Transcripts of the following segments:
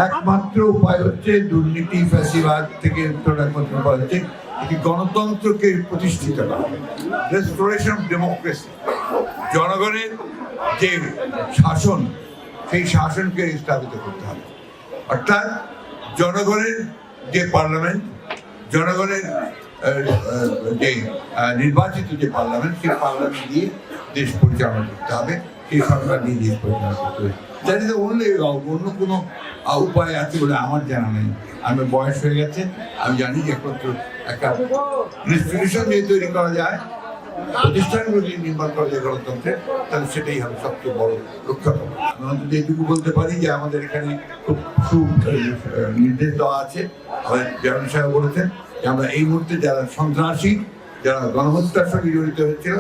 একমাত্র উপায় হচ্ছে দুর্নীতি ফ্যাসিবাদ থেকে একমাত্র উপায় হচ্ছে একটি গণতন্ত্রকে প্রতিষ্ঠিত করা, রেস্টোরেশন অফ ডেমোক্রেসি। জনগণের যে শাসন, সেই শাসনকে স্থাপিত করতে হবে। অর্থাৎ জনগণের যে পার্লামেন্ট, জনগণের যে নির্বাচিত যে পার্লামেন্ট, সেই পার্লামেন্ট দিয়ে দেশ পরিচালনা করতে হবে, সেই সরকার দিয়ে দেশ পরিচালনা করতে হবে। জানি তো অন্য কোনো উপায় আছে বলে আমার জানা নেই। আমার বয়স হয়ে গেছে, আমি জানি যে একমাত্র একটা ইনস্টিটিউশন দিয়ে তৈরি করা যায়, প্রতিষ্ঠানগুলো যদি নির্মাণ করা যায় গণতন্ত্রে, তাহলে সেটাই হবে সবচেয়ে বড় রক্ষা পাবো। আমি অন্তত এইটুকু বলতে পারি যে আমাদের এখানে খুব নির্দেশ দেওয়া আছে। আমাদের চেয়ারম্যান সাহেব বলেছেন যে আমরা এই মুহূর্তে যারা সন্ত্রাসী, যারা গণহত্যার সঙ্গে জড়িত হয়েছিল,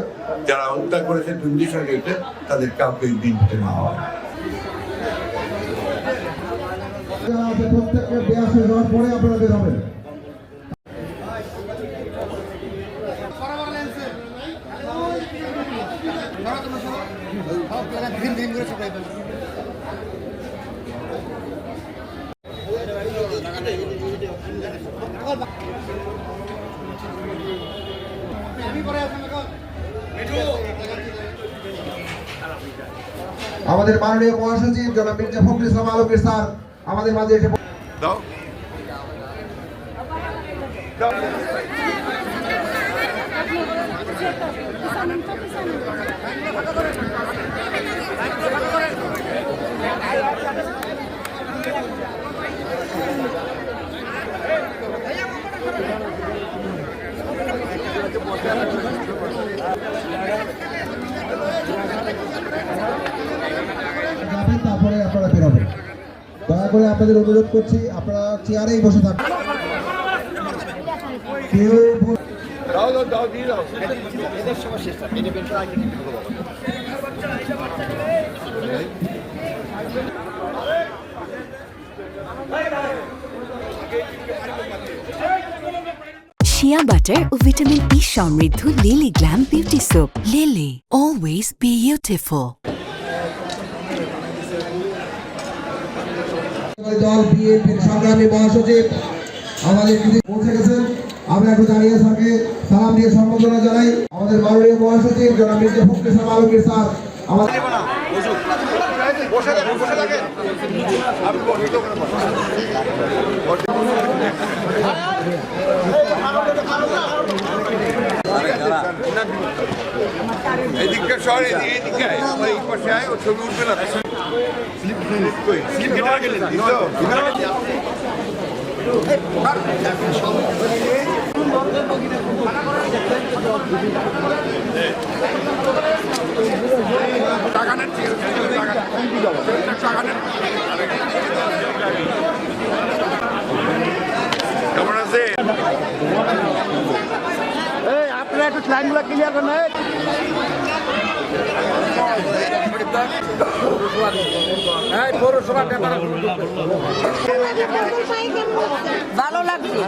যারা হত্যা করেছে, দুর্নীতির সঙ্গে জড়িত, তাদের কাউকে বিনতে নেওয়া হয়। প্রত্যেককে দেওয়া শেষ হওয়ার পরে আপনারা বের হবেন। আমাদের মাননীয় মহাসচিব জনাব মির্জা ফখরুল ইসলাম আলমগীর স্যার আমাদের মাঝে এসে দাও। তারপরে আপনারা বেরোবেন। দয়া করে আপনাদের অনুরোধ করছি, আপনারা চেয়ারেই বসে থাকুন। শিয়া বাটার ও ভিটামিন ই সমৃদ্ধ lily glam beauty soap. Lily, always beautiful. দল বিএনপির সংগ্রামী মহাসচিব আমাদের পৌঁছে গেছেন। আমরা একটু দাঁড়িয়ে স্যারকে সালাম দিয়ে সম্বোধনা জানাই। আমাদের মাননীয় মহাসচিব জনাব মির্জা ফখরুল ইসলাম আলমগীর স্যার আমাদের এদিককার শহরে এদিকে আমার এই পাশে আয়, ও ছবি উঠবে না। কেমন আছে? আপনারা একটু লাইনগুলো ক্লিয়ার করেন। ভালো লাগছে।